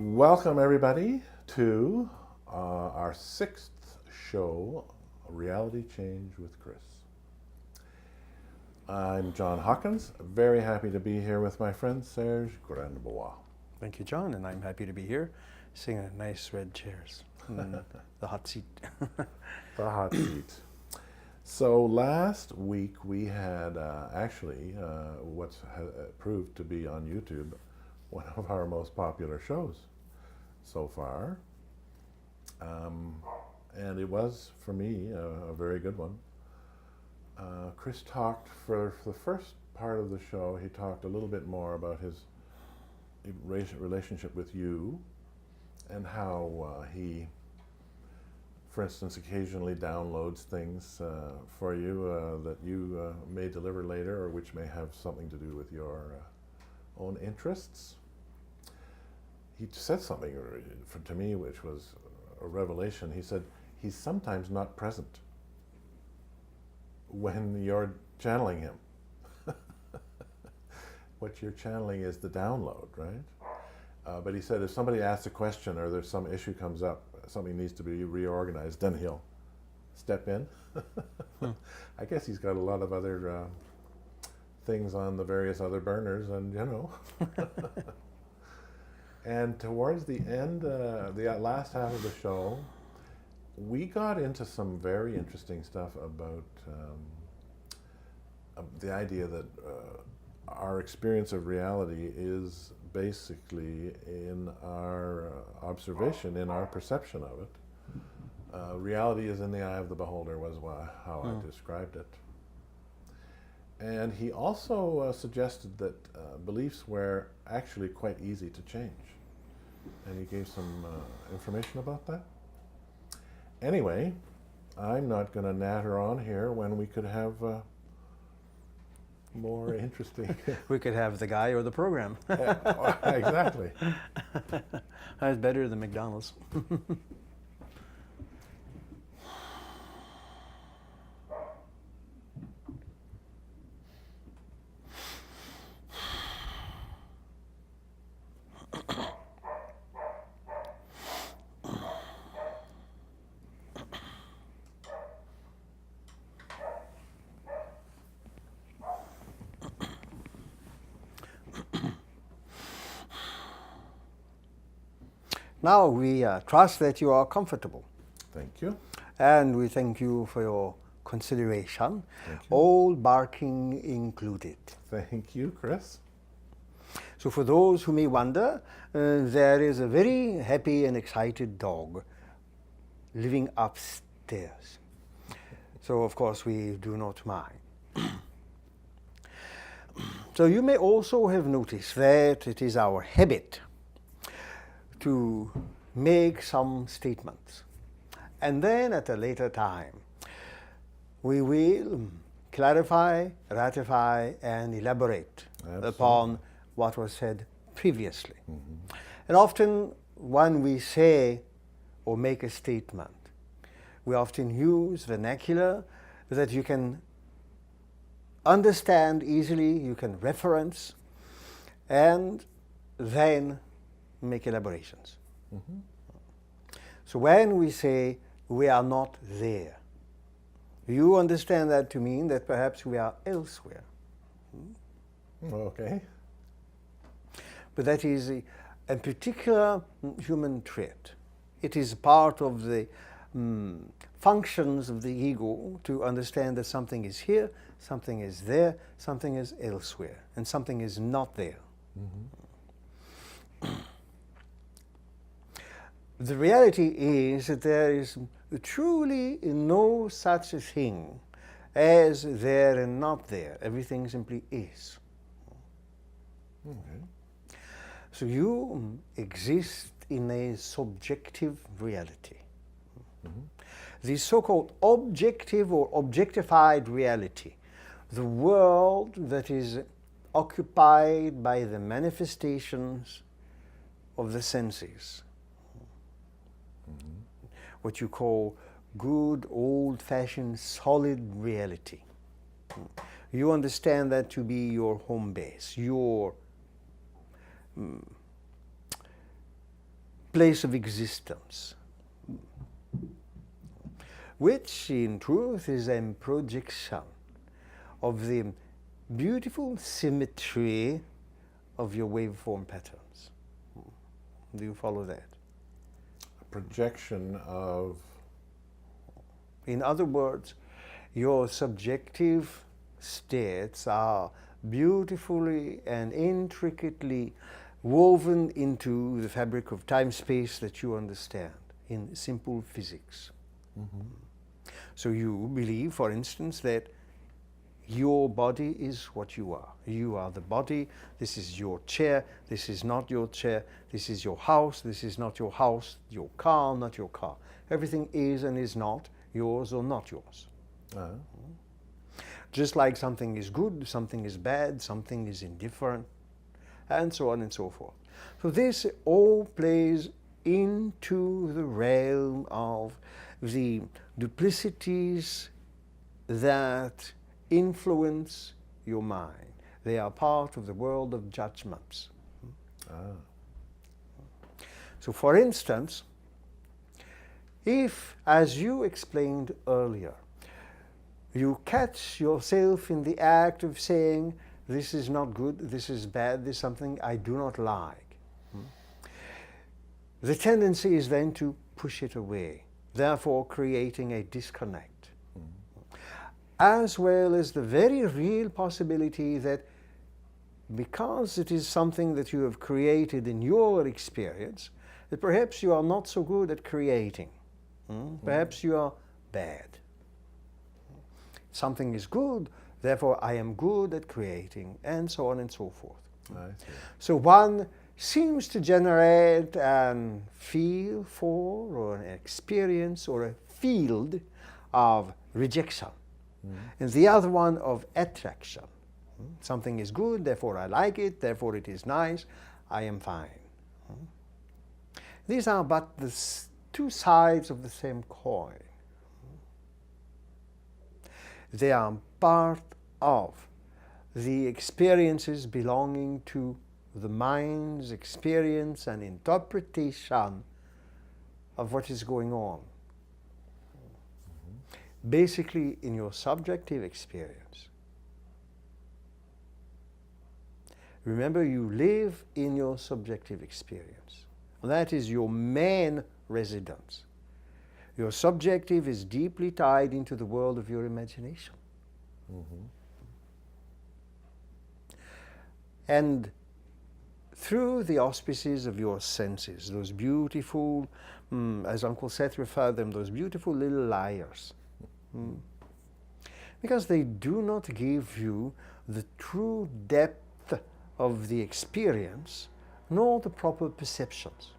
Welcome, everybody, to our sixth show, Reality Change with Kris. I'm John Hawkins, very happy to be here with my friend Serge Granbois. Thank you, John, and I'm happy to be here, sitting in nice red chairs, the hot seat. The hot seat. So last week we had what's proved to be on YouTube one of our most popular shows so far. And it was, for me, a very good one. Kris talked for the first part of the show, he talked a little bit more about his relationship with you and how he, for instance, occasionally downloads things for you that you may deliver later or which may have something to do with your own interests. He said something to me which was a revelation. He said he's sometimes not present when you're channeling him. What you're channeling is the download, right? But he said if somebody asks a question or there's some issue comes up, something needs to be reorganized, then he'll step in. I guess he's got a lot of other things on the various other burners, and you know. And towards the end, the last half of the show, we got into some very interesting stuff about the idea that our experience of reality is basically in our observation, in our perception of it. Reality is in the eye of the beholder was how I described it. And he also suggested that beliefs were actually quite easy to change. And he gave some information about that. Anyway, I'm not going to natter on here when we could have more interesting... We could have the guy or the program. Exactly. That's better than McDonald's. Now we trust that you are comfortable. Thank you. And we thank you for your consideration, all barking included. Thank you, Kris. So for those who may wonder, there is a very happy and excited dog living upstairs. So of course we do not mind. So you may also have noticed that it is our habit to make some statements. And then at a later time, we will clarify, ratify, and elaborate upon what was said previously. And often when we say or make a statement, we often use vernacular that you can understand easily, you can reference, and then make elaborations. So when we say we are not there, you understand that to mean that perhaps we are elsewhere. Okay. But that is a particular human trait. It is part of the functions of the ego to understand that something is here, something is there, something is elsewhere, and something is not there. The reality is that there is truly no such a thing as there and not there. Everything simply is. So you exist in a subjective reality. The so-called objective or objectified reality, the world that is occupied by the manifestations of the senses, what you call good old-fashioned solid reality. You understand that to be your home base, your place of existence, which in truth is a projection of the beautiful symmetry of your waveform patterns. Do you follow that? A projection of... In other words, your subjective states are beautifully and intricately woven into the fabric of time-space that you understand in simple physics. Mm-hmm. So you believe, for instance, that your body is what you are. You are the body, this is your chair, this is not your chair, this is your house, this is not your house, your car, not your car. Everything is and is not yours or not yours. Uh-huh. Just like something is good, something is bad, something is indifferent, and so on and so forth. So this all plays into the realm of the duplicities that influence your mind. They are part of the world of judgments. Ah. So for instance, if, as you explained earlier, you catch yourself in the act of saying, this is not good, this is bad, this is something I do not like, the tendency is then to push it away, therefore creating a disconnect. As well as the very real possibility that because it is something that you have created in your experience, that perhaps you are not so good at creating. Perhaps you are bad. Something is good, therefore I am good at creating, and so on and so forth. I see. So one seems to generate an feel for, or an experience, or a field of rejection. And the other one of attraction. Something is good, therefore I like it, therefore it is nice, I am fine. These are but the two sides of the same coin. They are part of the experiences belonging to the mind's experience and interpretation of what is going on. Basically, in your subjective experience. Remember, you live in your subjective experience. That is your main residence. Your subjective is deeply tied into the world of your imagination. And through the auspices of your senses, those beautiful, as Uncle Seth referred them, those beautiful little liars. Because they do not give you the true depth of the experience, nor the proper perceptions.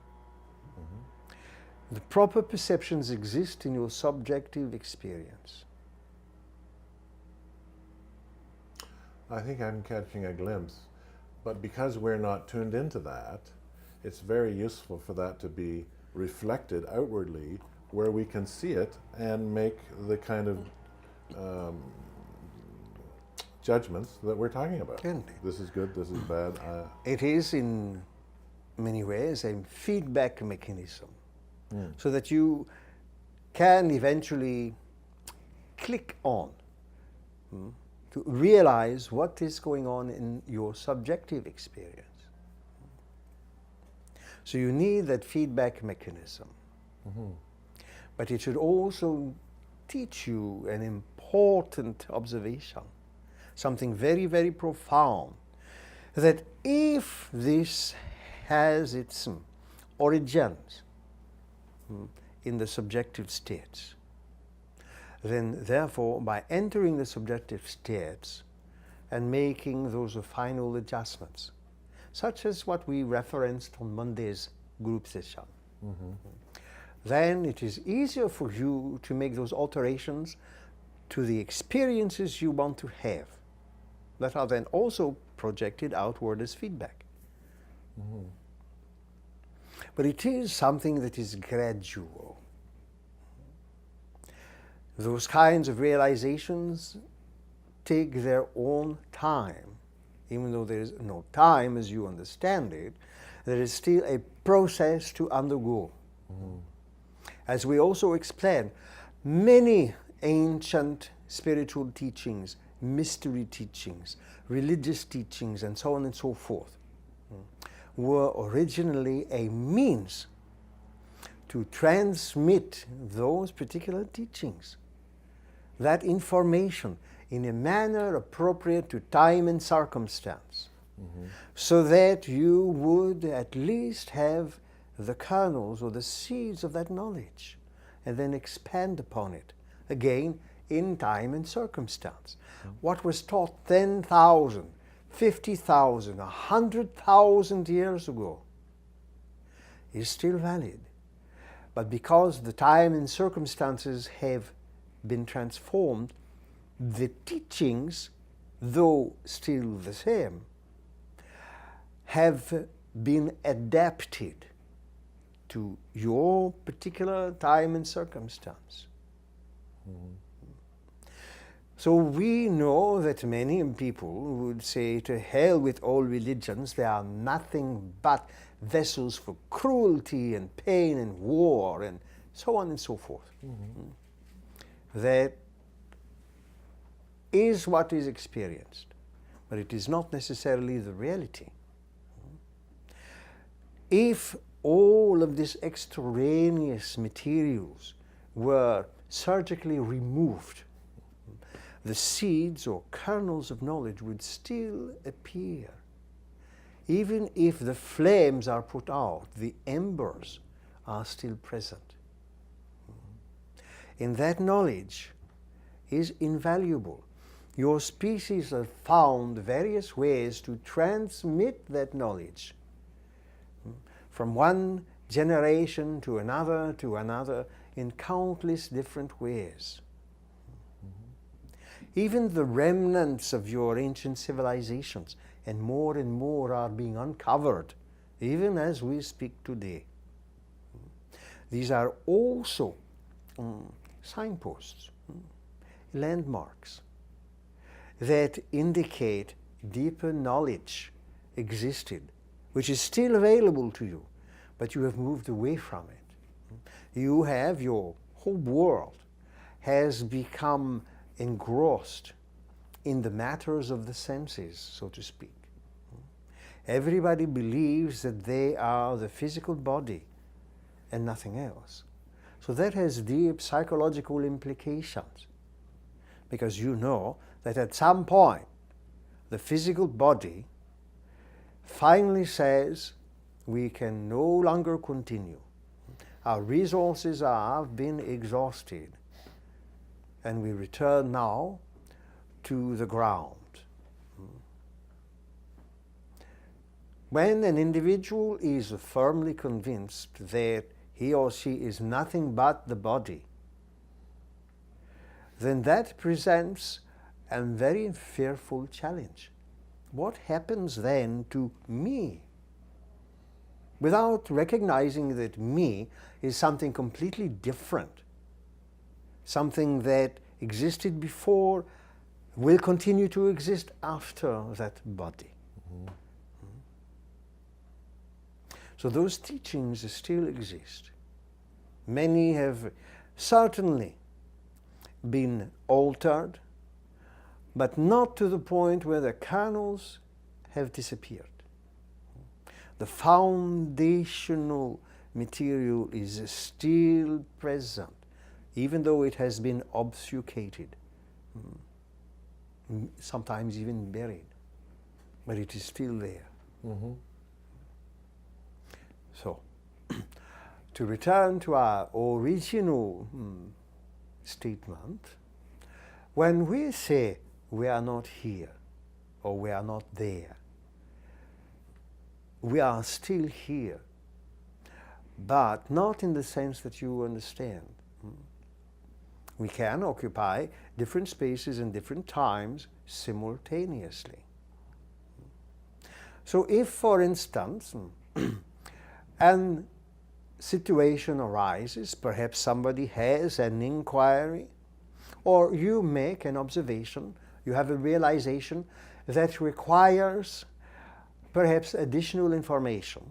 The proper perceptions exist in your subjective experience. I think I'm catching a glimpse, but because we're not tuned into that, it's very useful for that to be reflected outwardly where we can see it and make the kind of judgments that we're talking about. Indeed. This is good, this is bad. It is in many ways a feedback mechanism, so that you can eventually click on to realize what is going on in your subjective experience. So you need that feedback mechanism. But it should also teach you an important observation, something very, very profound, that if this has its origins in the subjective states, then therefore by entering the subjective states and making those final adjustments, such as what we referenced on Monday's group session, then it is easier for you to make those alterations to the experiences you want to have, that are then also projected outward as feedback. But it is something that is gradual. Those kinds of realizations take their own time. Even though there is no time as you understand it, there is still a process to undergo. As we also explained, many ancient spiritual teachings, mystery teachings, religious teachings, and so on and so forth, were originally a means to transmit those particular teachings, that information, in a manner appropriate to time and circumstance, so that you would at least have the kernels or the seeds of that knowledge, and then expand upon it, again, in time and circumstance. What was taught 10,000, 50,000, 100,000 years ago is still valid. But because the time and circumstances have been transformed, the teachings, though still the same, have been adapted to your particular time and circumstance. So we know that many people would say, to hell with all religions, they are nothing but vessels for cruelty and pain and war and so on and so forth. That is what is experienced, but it is not necessarily the reality. If all of these extraneous materials were surgically removed, the seeds or kernels of knowledge would still appear. Even if the flames are put out, the embers are still present. And that knowledge is invaluable. Your species have found various ways to transmit that knowledge from one generation to another in countless different ways. Even the remnants of your ancient civilizations, and more are being uncovered, even as we speak today. These are also signposts, landmarks, that indicate deeper knowledge existed, which is still available to you, but you have moved away from it. You have, your whole world has become engrossed in the matters of the senses, so to speak. Everybody believes that they are the physical body and nothing else. So that has deep psychological implications, because you know that at some point the physical body finally says, we can no longer continue. Our resources have been exhausted, and we return now to the ground. When an individual is firmly convinced that he or she is nothing but the body, then that presents a very fearful challenge. What happens then to me? Without recognizing that me is something completely different, something that existed before, will continue to exist after that body. So those teachings still exist. Many have certainly been altered, but not to the point where the kernels have disappeared. The foundational material is still present, even though it has been obfuscated, sometimes even buried, but it is still there. So, to return to our original statement, when we say we are not here or we are not there, we are still here, but not in the sense that you understand. We can occupy different spaces and different times simultaneously. So if, for instance, an situation arises, perhaps somebody has an inquiry, or you make an observation, you have a realization that requires perhaps additional information,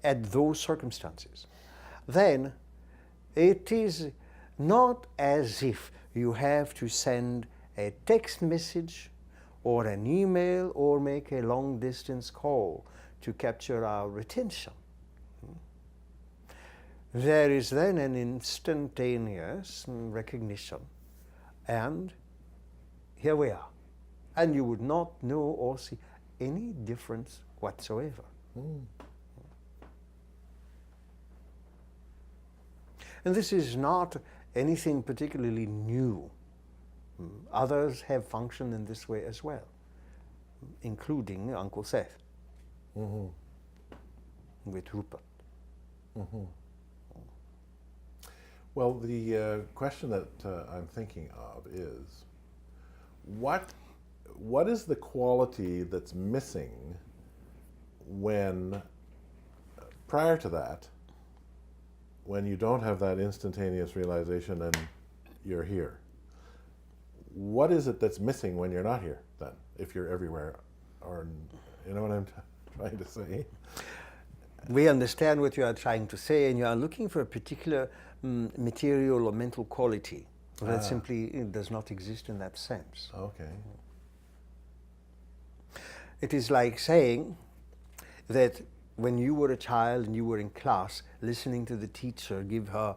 at those circumstances, then it is not as if you have to send a text message or an email or make a long distance call to capture our attention. There is then an instantaneous recognition, and here we are. And you would not know or see any difference whatsoever. And this is not anything particularly new. Others have functioned in this way as well, including Uncle Seth with Rupert. Well, the question that I'm thinking of is, what is the quality that's missing when, prior to that, when you don't have that instantaneous realization and you're here? What is it that's missing when you're not here then, if you're everywhere? Or, you know what I'm trying to say? We understand what you are trying to say, and you are looking for a particular material or mental quality that simply does not exist in that sense. Okay. It is like saying that when you were a child and you were in class listening to the teacher give her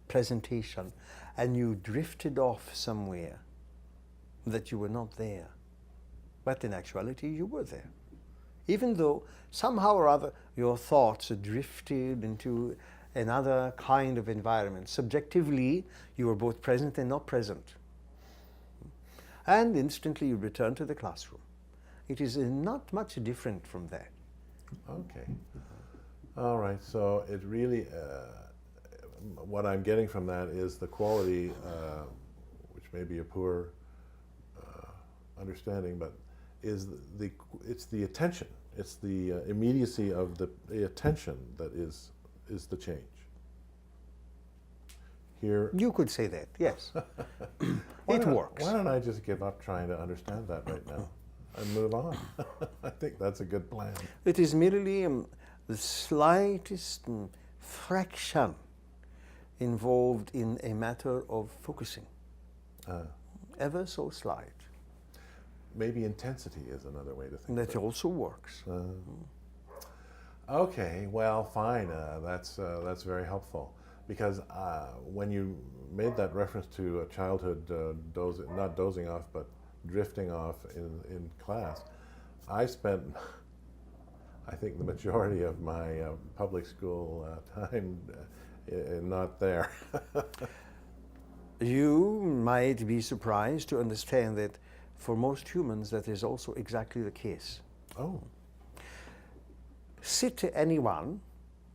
presentation and you drifted off somewhere, that you were not there. But in actuality you were there. Even though somehow or other your thoughts drifted into another kind of environment. Subjectively, you were both present and not present. And instantly you return to the classroom. It is not much different from that. Okay. All right. So it really, what I'm getting from that is the quality, which may be a poor understanding, but is it's the attention. It's the immediacy of the attention that is the change. Here. You could say that, yes. It works. Why don't I just give up trying to understand that right now and move on? I think that's a good plan. It is merely the slightest fraction involved in a matter of focusing. Ever so slight. Maybe intensity is another way to think. That also works. Okay, well, fine. That's very helpful, because when you made that reference to a childhood not dozing off, but drifting off in class, I spent, I think, the majority of my public school time not there. You might be surprised to understand that for most humans that is also exactly the case. Oh. Sit anyone,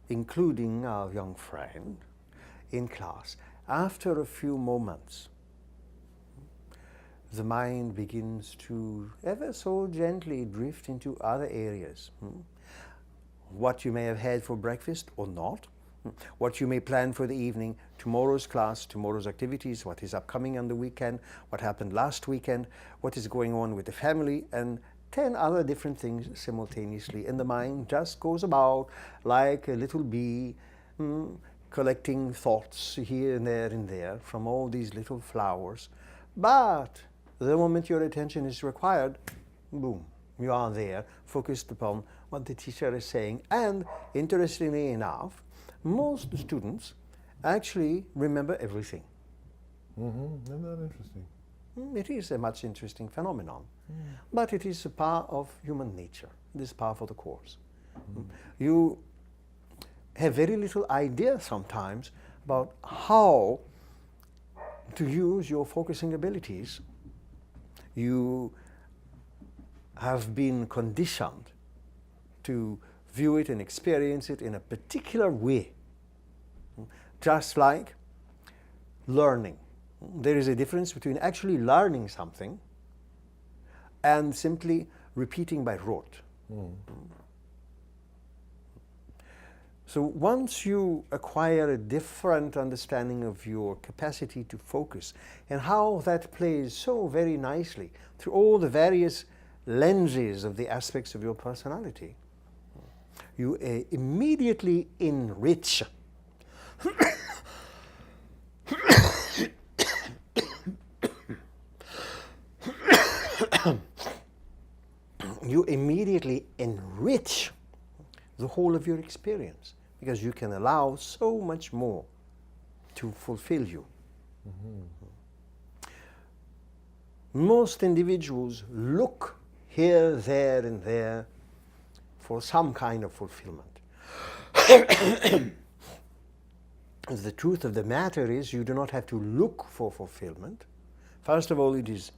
including our young friend, in class, after a few moments, the mind begins to ever so gently drift into other areas. What you may have had for breakfast or not, what you may plan for the evening, tomorrow's class, tomorrow's activities, what is upcoming on the weekend, what happened last weekend, what is going on with the family, and 10 other different things simultaneously. And the mind just goes about like a little bee, collecting thoughts here and there from all these little flowers. But the moment your attention is required, boom, you are there, focused upon what the teacher is saying. And interestingly enough, most students actually remember everything. Isn't that interesting? It is a much interesting phenomenon, but it is a part of human nature. It is part of the course. You have very little idea sometimes about how to use your focusing abilities. You have been conditioned to view it and experience it in a particular way. Just like learning. There is a difference between actually learning something and simply repeating by rote. So once you acquire a different understanding of your capacity to focus and how that plays so very nicely through all the various lenses of the aspects of your personality, you immediately enrich. You immediately enrich the whole of your experience because you can allow so much more to fulfill you. Most individuals look here, there, and there for some kind of fulfillment. The truth of the matter is you do not have to look for fulfillment. First of all, it is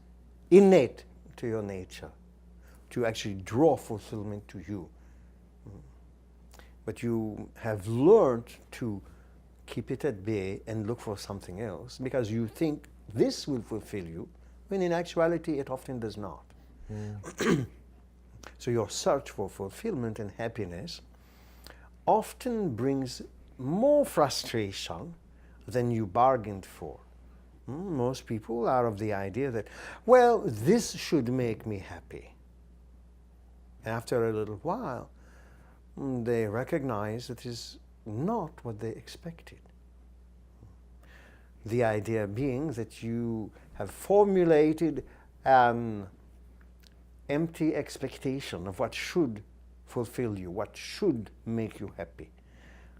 innate to your nature to actually draw fulfillment to you. But you have learned to keep it at bay and look for something else because you think this will fulfill you, when in actuality it often does not. So your search for fulfillment and happiness often brings more frustration than you bargained for. Most people are of the idea that, well, this should make me happy. After a little while, they recognize that it is not what they expected. The idea being that you have formulated an empty expectation of what should fulfill you, what should make you happy.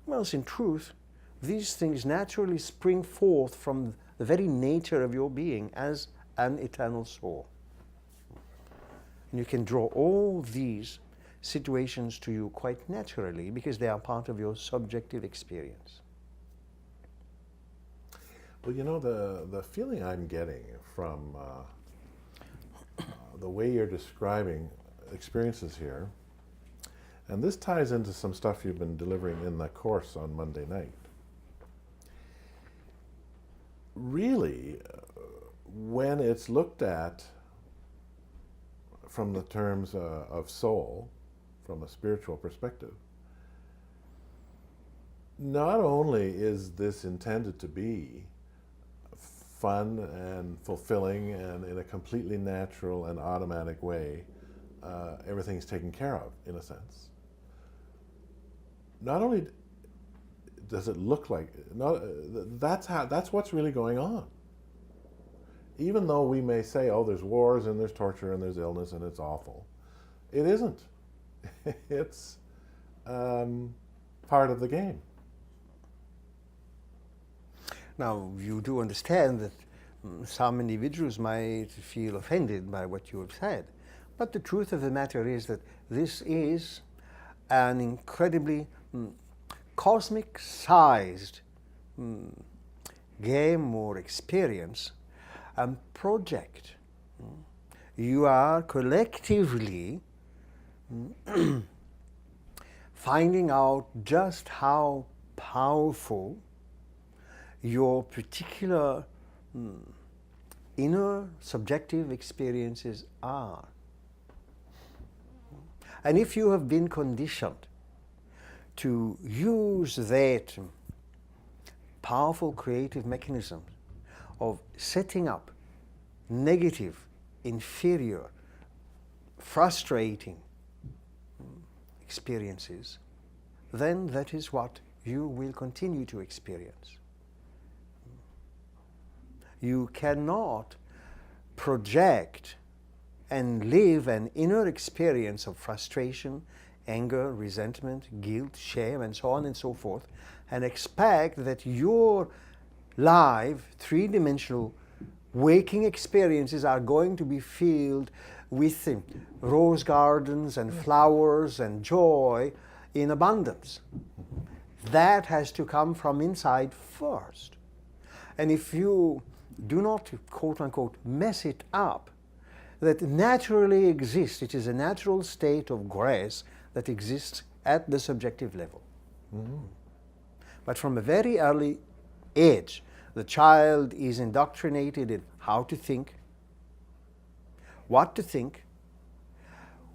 Well, in truth, these things naturally spring forth from the very nature of your being as an eternal soul. And you can draw all these situations to you quite naturally because they are part of your subjective experience. Well, you know, the feeling I'm getting from the way you're describing experiences here, and this ties into some stuff you've been delivering in the course on Monday night. Really, when it's looked at from the terms of soul, from a spiritual perspective, not only is this intended to be fun and fulfilling and in a completely natural and automatic way, everything's taken care of, in a sense. Not only does it look like, that's what's really going on. Even though we may say, oh, there's wars and there's torture and there's illness and it's awful, it isn't. It's part of the game. Now, you do understand that some individuals might feel offended by what you have said, but the truth of the matter is that this is an incredibly cosmic-sized game or experience and project. You are collectively finding out just how powerful your particular inner subjective experiences are. And if you have been conditioned to use that powerful creative mechanism of setting up negative, inferior, frustrating experiences, then that is what you will continue to experience. You cannot project and live an inner experience of frustration, anger, resentment, guilt, shame, and so on and so forth, and expect that your live, three-dimensional waking experiences are going to be filled with rose gardens and flowers and joy in abundance. That has to come from inside first. And if you do not, quote-unquote, mess it up, that naturally exists, it is a natural state of grace that exists at the subjective level. But from a very early age, the child is indoctrinated in how to think, what to think,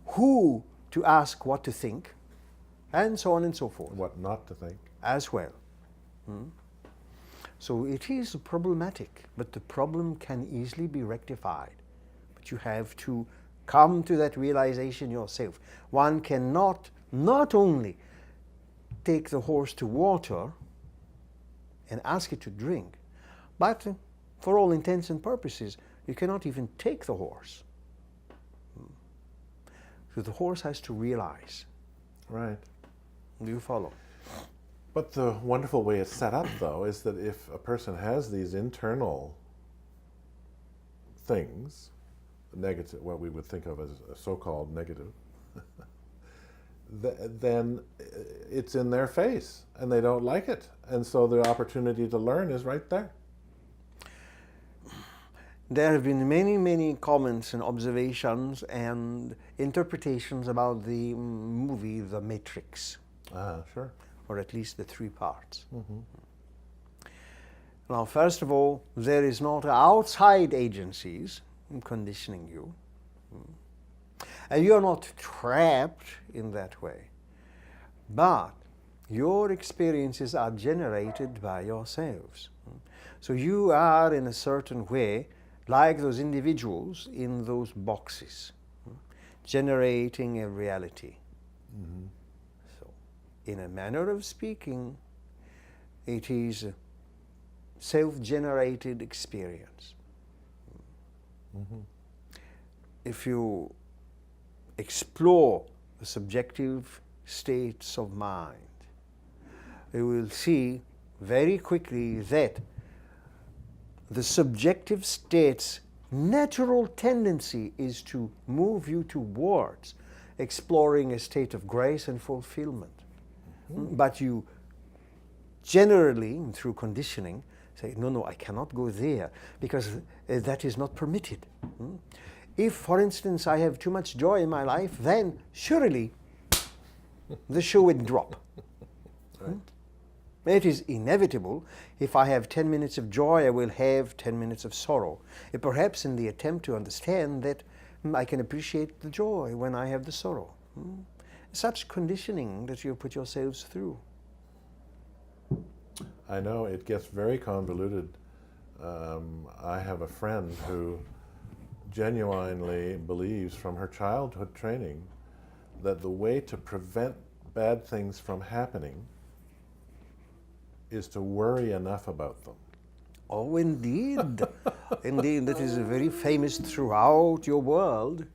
who to ask what to think, and so on and so forth. What not to think. As well. So it is problematic, but the problem can easily be rectified. But you have to come to that realization yourself. One cannot not only take the horse to water and ask it to drink, but for all intents and purposes, you cannot even take the horse. So the horse has to realize. Right. Do you follow? But the wonderful way it's set up, though, is that if a person has these internal things, negative, what we would think of as a so-called negative, then it's in their face, and they don't like it. And so the opportunity to learn is right there. There have been many, many comments and observations and interpretations about the movie The Matrix. Ah, sure. Or at least the 3 parts. Mm-hmm. Now, first of all, there is not outside agencies conditioning you. And you are not trapped in that way. But your experiences are generated by yourselves. So you are, in a certain way, like those individuals in those boxes, generating a reality. Mm-hmm. So, in a manner of speaking, it is a self-generated experience. Mm-hmm. If you explore the subjective states of mind, you will see very quickly that the subjective state's natural tendency is to move you towards exploring a state of grace and fulfillment. Mm-hmm. But you generally, through conditioning, say, no, I cannot go there because that is not permitted. If, for instance, I have too much joy in my life, then surely the shoe would drop. Right. It is inevitable. If I have 10 minutes of joy, I will have 10 minutes of sorrow. Perhaps in the attempt to understand that I can appreciate the joy when I have the sorrow. Such conditioning that you put yourselves through. I know it gets very convoluted. I have a friend who genuinely believes from her childhood training that the way to prevent bad things from happening is to worry enough about them. Oh, indeed. Indeed, that is very famous throughout your world.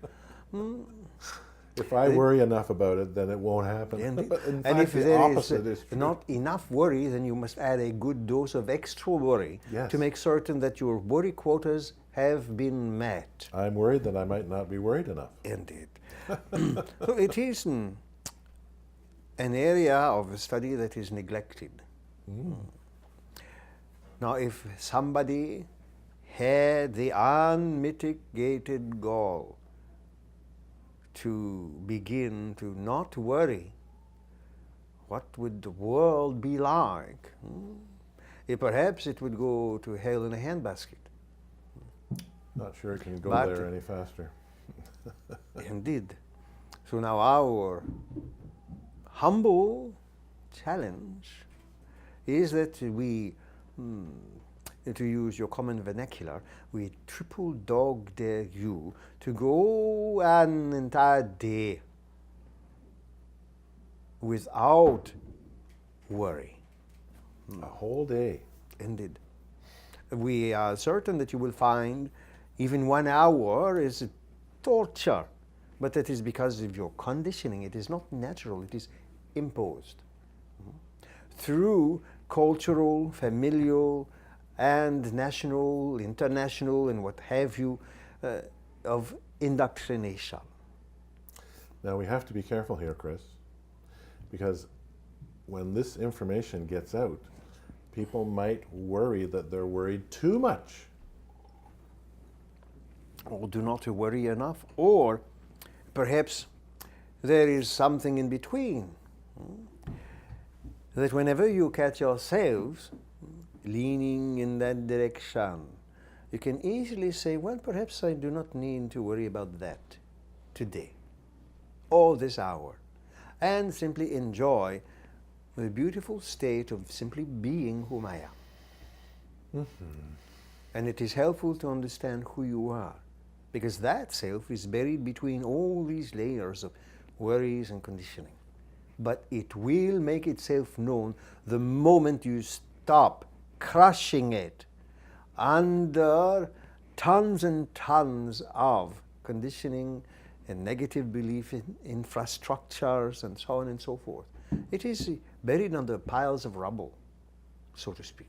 If I worry enough about it, then it won't happen. But in and fact, if the there opposite is is true. not enough worry, then you must add a good dose of extra worry to make certain that your worry quotas have been met. I'm worried that I might not be worried enough. Indeed. So it is an area of study that is neglected. Now, if somebody had the unmitigated goal to begin to not worry, what would the world be like? Perhaps it would go to hell in a handbasket. Not sure it can go But- there any faster. Indeed. So now our humble challenge is that we, to use your common vernacular, we triple dog dare you to go an entire day without worry. A whole day. Indeed. We are certain that you will find even 1 hour is torture, but that is because of your conditioning. It is not natural, it is imposed. Through cultural, familial, and national, international, and what have you, of indoctrination. Now we have to be careful here, Kris, because when this information gets out, people might worry that they're worried too much. Or do not worry enough, or perhaps there is something in between. That whenever you catch yourselves leaning in that direction, you can easily say, well, perhaps I do not need to worry about that today or this hour, and simply enjoy the beautiful state of simply being whom I am. And it is helpful to understand who you are, because that self is buried between all these layers of worries and conditioning. but it will make itself known the moment you stop crushing it under tons and tons of conditioning and negative belief in infrastructures and so on and so forth. It is buried under piles of rubble, so to speak.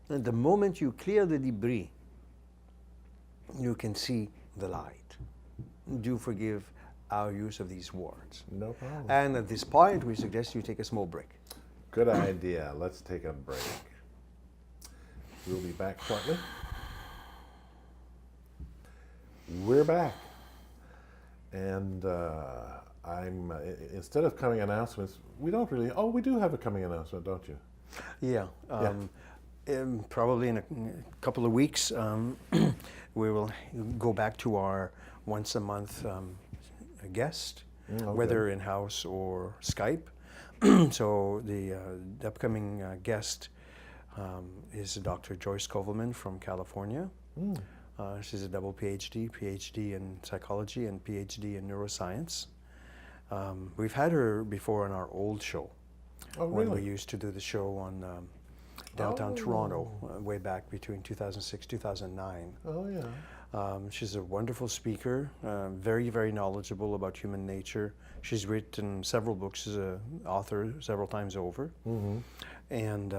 And the moment you clear the debris, you can see the light. Do forgive our use of these words. No problem. And at this point, we suggest you take a small break. Good idea. Let's take a break. We'll be back shortly. We're back. And instead of coming announcements, we don't really, we do have a coming announcement, don't you? Yeah. Probably in a couple of weeks, we will go back to our once a month guest, Okay. whether in-house or Skype. So the upcoming guest is Dr. Joyce Kovelman from California. She's a double PhD in psychology and PhD in neuroscience. We've had her before on our old show. Oh, when really? we used to do the show on downtown Toronto way back between 2006, 2009. Oh, yeah. She's a wonderful speaker, very, very knowledgeable about human nature. She's written several books. She's an author several times over. Mm-hmm. And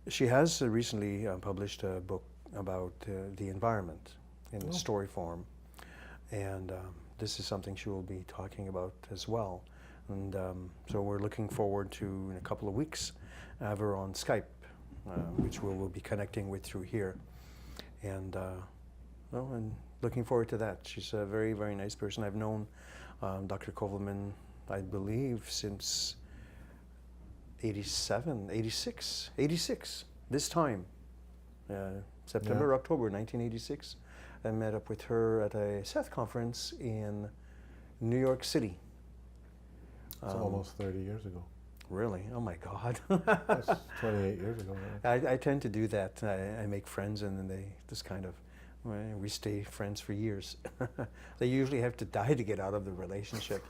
she has recently published a book about the environment in story form. And this is something she will be talking about as well. And so we're looking forward to, in a couple of weeks, have her on Skype, which we'll be connecting with through here. And and looking forward to that. She's a very, very nice person. I've known Dr. Kovelman, I believe, since 86, this time. September, October 1986. I met up with her at a Seth conference in New York City. It's almost 30 years ago. Really? Oh my God. That's 28 years ago. Right? I tend to do that. I make friends and then they just kind of, we stay friends for years. They usually have to die to get out of the relationship.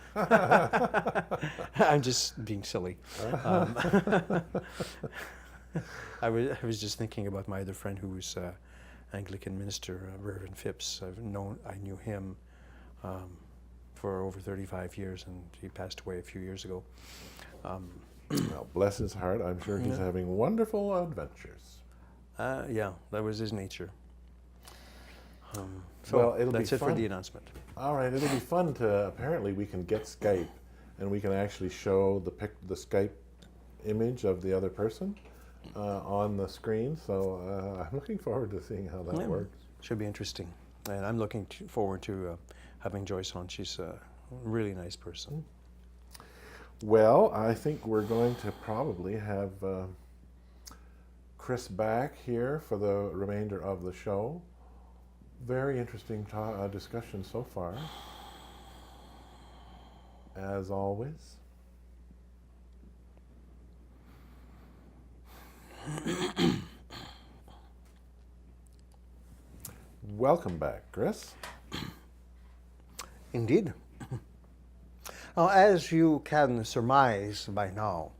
I'm just being silly. I was just thinking about my other friend who was Anglican minister, Reverend Phipps. I knew him for over 35 years, and he passed away a few years ago. Well, bless his heart. I'm sure he's having wonderful adventures. Yeah, that was his nature. So well, it'll that's be it fun. for the announcement. All right, it'll be fun to. Apparently, we can get Skype, and we can actually show the Skype image of the other person on the screen. So I'm looking forward to seeing how that works. Should be interesting, and I'm looking forward to having Joyce on. She's a really nice person. Well, I think we're going to probably have Kris back here for the remainder of the show. Very interesting discussion so far, as always. Welcome back, Kris. Indeed. Now, as you can surmise by now,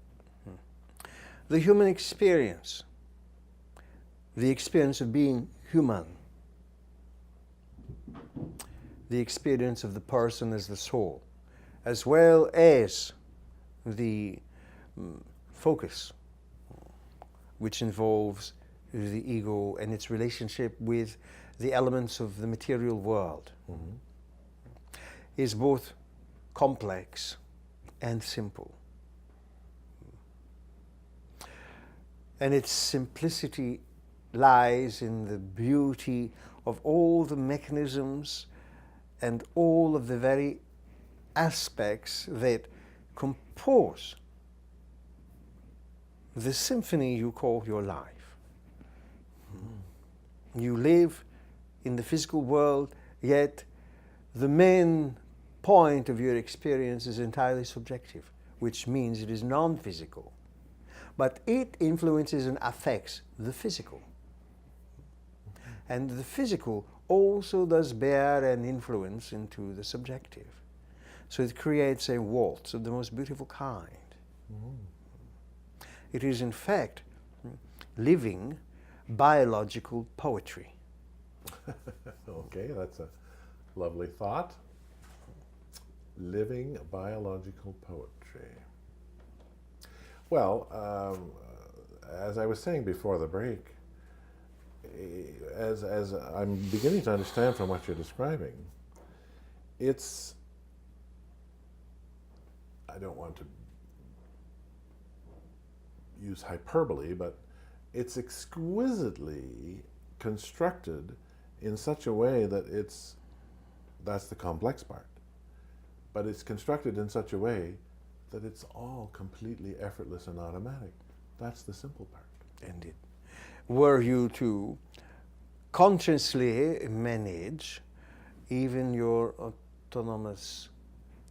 the human experience, the experience of being human, the experience of the person as the soul, as well as the focus, which involves the ego and its relationship with the elements of the material world, is both complex and simple. And its simplicity lies in the beauty of all the mechanisms and all of the very aspects that compose the symphony you call your life. You live in the physical world, yet the main point of your experience is entirely subjective, which means it is non-physical. But it influences and affects the physical. And the physical also does bear an influence into the subjective. So it creates a waltz of the most beautiful kind. It is in fact living biological poetry. Okay, that's a lovely thought. Living biological poetry. Well, as I was saying before the break, as I'm beginning to understand from what you're describing, it's, I don't want to use hyperbole, but it's exquisitely constructed in such a way that that's the complex part. But it's constructed in such a way that it's all completely effortless and automatic. That's the simple part. Indeed. Were you to consciously manage even your autonomous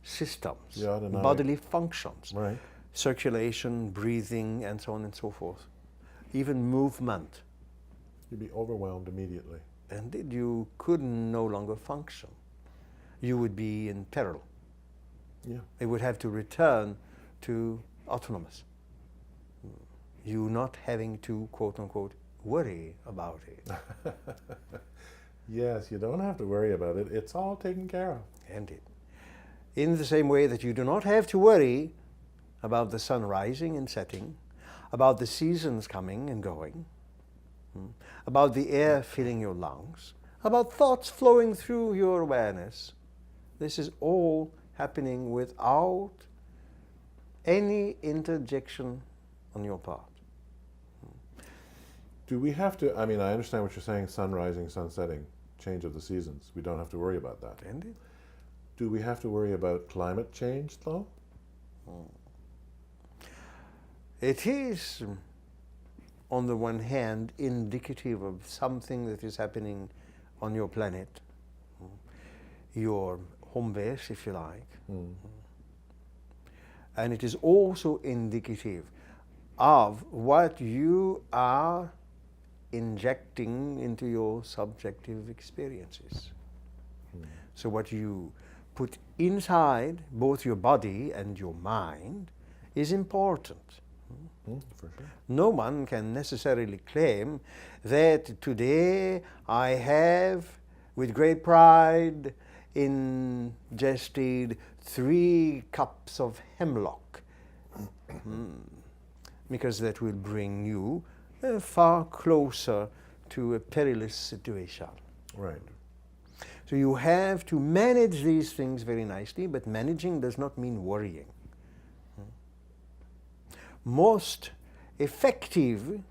systems, The autonomic- bodily functions, Right. circulation, breathing, and so on and so forth, even movement, You'd be overwhelmed immediately. and you could no longer function. You would be in peril. Yeah. It would have to return to autonomous. You not having to, quote unquote, worry about it. Yes, you don't have to worry about it. It's all taken care of. Indeed. In the same way that you do not have to worry about the sun rising and setting, about the seasons coming and going, about the air filling your lungs, about thoughts flowing through your awareness. This is all happening without any interjection on your part. Do we have to, I mean, I understand what you're saying, sun rising, sun setting, change of the seasons. We don't have to worry about that. Indeed. Do we have to worry about climate change, though? It is, on the one hand, indicative of something that is happening on your planet, your home base, if you like. And it is also indicative of what you are injecting into your subjective experiences. So what you put inside both your body and your mind is important. For sure. No one can necessarily claim that today I have, with great pride, ingested 3 cups of hemlock, because that will bring you far closer to a perilous situation. Right. So you have to manage these things very nicely, but managing does not mean worrying. Most effective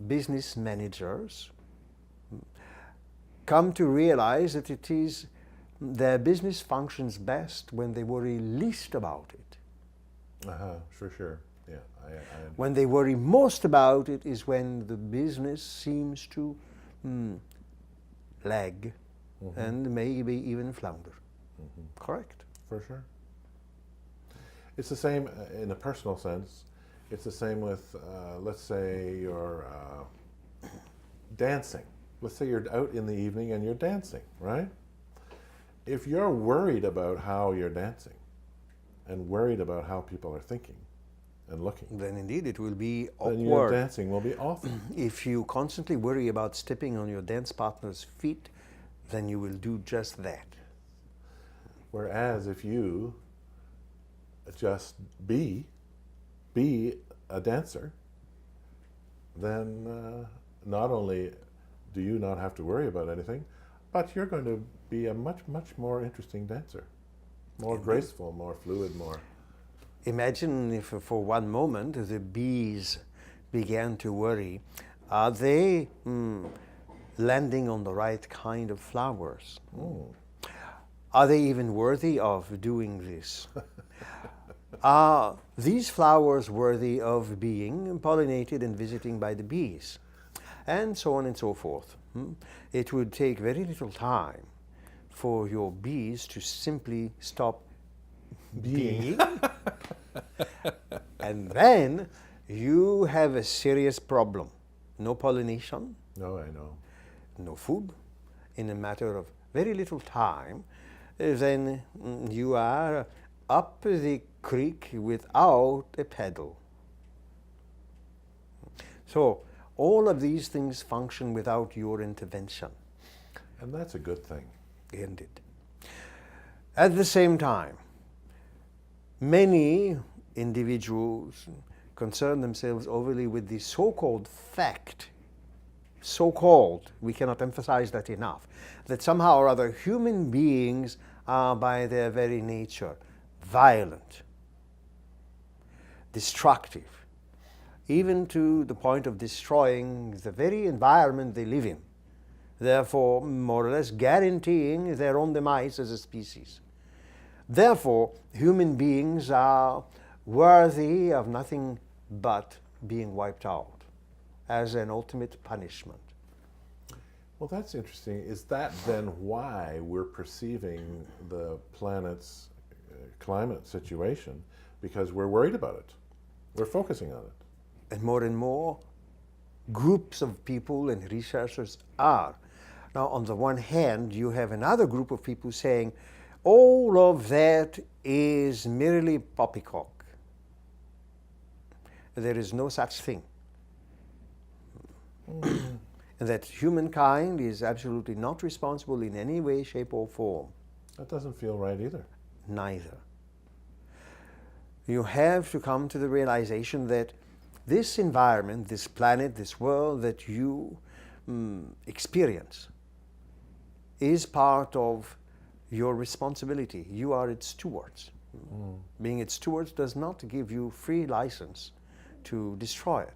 business managers come to realize that it is their business functions best when they worry least about it. For sure. Yeah. When they worry most about it is when the business seems to lag and maybe even flounder. Correct? For sure. It's the same in a personal sense. It's the same with, let's say, you're dancing. Let's say you're out in the evening and you're dancing, right? If you're worried about how you're dancing and worried about how people are thinking and looking, Then indeed it will be then your awkward. dancing will be awful. If you constantly worry about stepping on your dance partner's feet, then you will do just that. Whereas if you just be a dancer, then not only do you not have to worry about anything, but you're going to be a much, much more interesting dancer. More graceful, more fluid, more... Imagine if for one moment the bees began to worry. Are they landing on the right kind of flowers? Are they even worthy of doing this? Are these flowers worthy of being pollinated and visiting by the bees? And so on and so forth. It would take very little time for your bees to simply stop being. And then you have a serious problem. No pollination, No, I know. no food, in a matter of very little time. Then you are up the creek without a paddle. So all of these things function without your intervention. And that's a good thing. Indeed. At the same time, many individuals concern themselves overly with the so-called fact, so-called, we cannot emphasize that enough, that somehow or other human beings are by their very nature violent, destructive, even to the point of destroying the very environment they live in, therefore more or less guaranteeing their own demise as a species. Therefore, human beings are worthy of nothing but being wiped out as an ultimate punishment. Well, that's interesting. Is that then why we're perceiving the planet's climate situation? Because we're worried about it. We're focusing on it. And more groups of people and researchers are. Now, on the one hand, you have another group of people saying, all of that is merely poppycock. There is no such thing. And that humankind is absolutely not responsible in any way, shape, or form. That doesn't feel right either. Neither. You have to come to the realization that this environment, this planet, this world that you experience is part of your responsibility. You are its stewards. Being its stewards does not give you free license to destroy it.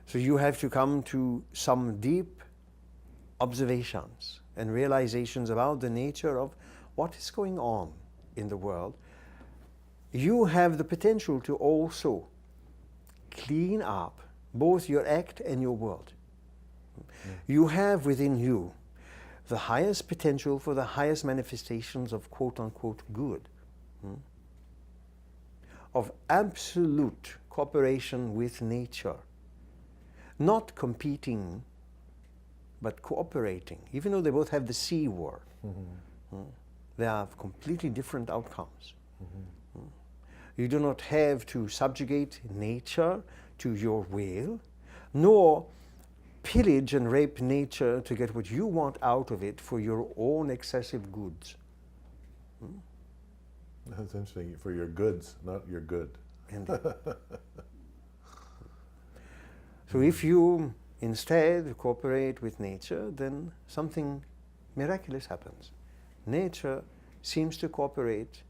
So you have to come to some deep observations and realizations about the nature of what is going on in the world. You have the potential to also clean up both your act and your world. You have within you the highest potential for the highest manifestations of quote-unquote good, of absolute cooperation with nature, not competing, but cooperating, even though they both have the C word. They have completely different outcomes. You do not have to subjugate nature to your will, nor pillage and rape nature to get what you want out of it for your own excessive goods. That's interesting. For your goods, not your good. Indeed. So if you instead cooperate with nature, then something miraculous happens. Nature seems to cooperate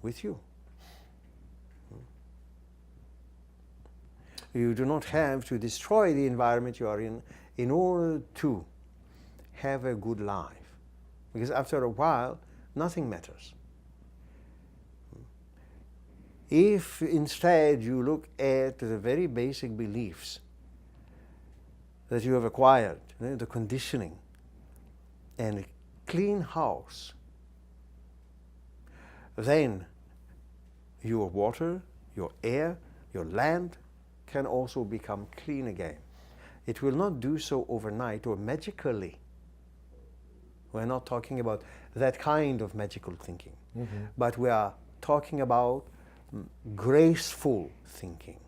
with you. You do not have to destroy the environment you are in order to have a good life. Because after a while, nothing matters. If instead you look at the very basic beliefs that you have acquired, the conditioning, and a clean house, then your water, your air, your land can also become clean again. It will not do so overnight or magically. We're not talking about that kind of magical thinking, but we are talking about graceful thinking,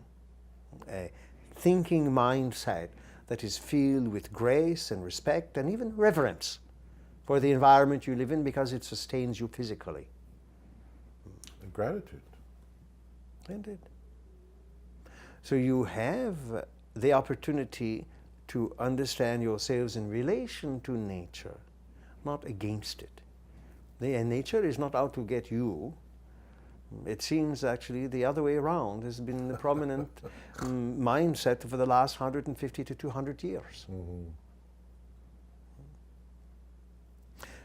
a thinking mindset that is filled with grace and respect and even reverence for the environment you live in because it sustains you physically. And gratitude. Indeed. So you have the opportunity to understand yourselves in relation to nature, not against it. Nature is not out to get you. It seems actually the other way around has been the prominent mindset for the last 150 to 200 years.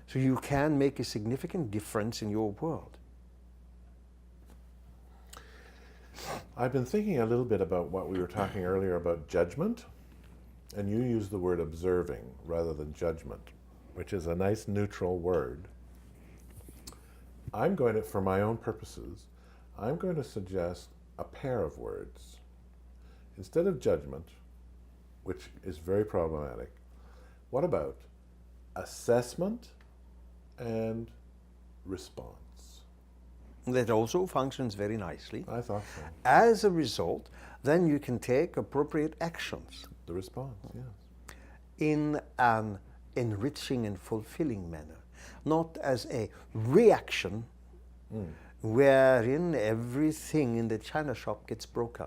So you can make a significant difference in your world. I've been thinking a little bit about what we were talking earlier about judgment, and you used the word observing rather than judgment, which is a nice neutral word. I'm going to, for my own purposes, I'm going to suggest a pair of words. Instead of judgment, which is very problematic, what about assessment and response? that also functions very nicely. I thought so. As a result, then you can take appropriate actions The response, yes. in an enriching and fulfilling manner, not as a reaction wherein everything in the china shop gets broken.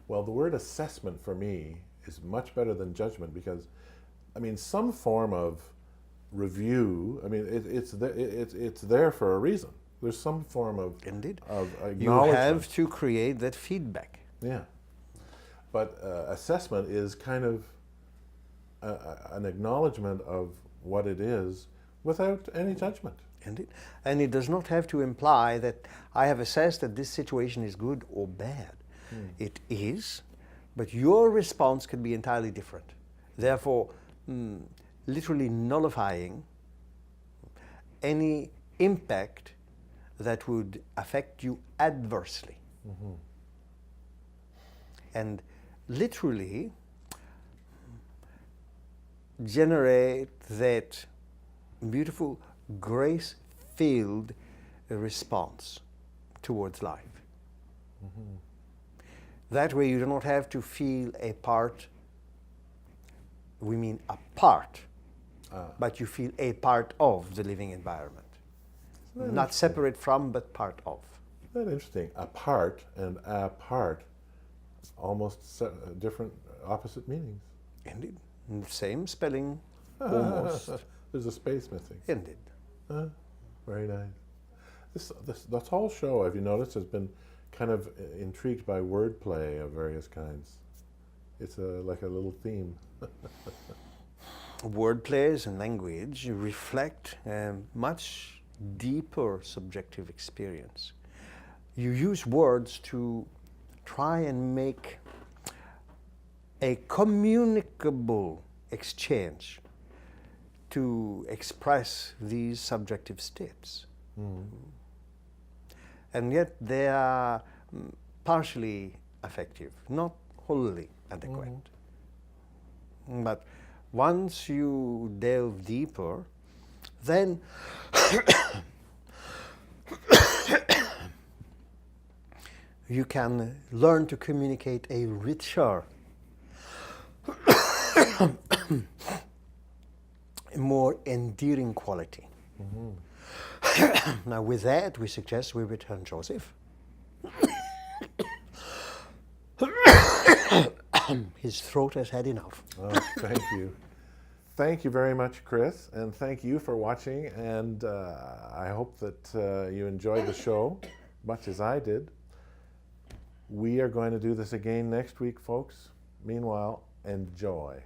Well, the word assessment for me is much better than judgment because, I mean, some form of review, I mean, it's there for a reason. There's some form of, Indeed. of You acknowledgement. have to create that feedback. Yeah. But assessment is kind of an acknowledgement of what it is without any judgment. Indeed. And it does not have to imply that I have assessed that this situation is good or bad. It is, but your response can be entirely different. Therefore, literally nullifying any impact that would affect you adversely. And literally generate that beautiful grace-filled response towards life. That way you do not have to feel a part, we mean a part, but you feel a part of the living environment. Not separate from, but part of. Isn't that interesting? A part and a part, almost different, opposite meanings. Indeed. Same spelling, almost. There's a space missing. Indeed. Very nice. This whole show, have you noticed, has been kind of intrigued by wordplay of various kinds. It's like a little theme. Wordplays and language reflect a much deeper subjective experience. You use words to try and make a communicable exchange to express these subjective states. And yet they are partially effective, not wholly adequate. But once you delve deeper, then you can learn to communicate a richer, more endearing quality. Now with that, we suggest we return Joseph. His throat has had enough. Oh, thank you. Thank you very much, Kris, and thank you for watching, and I hope that you enjoyed the show, much as I did. We are going to do this again next week, folks. Meanwhile, enjoy.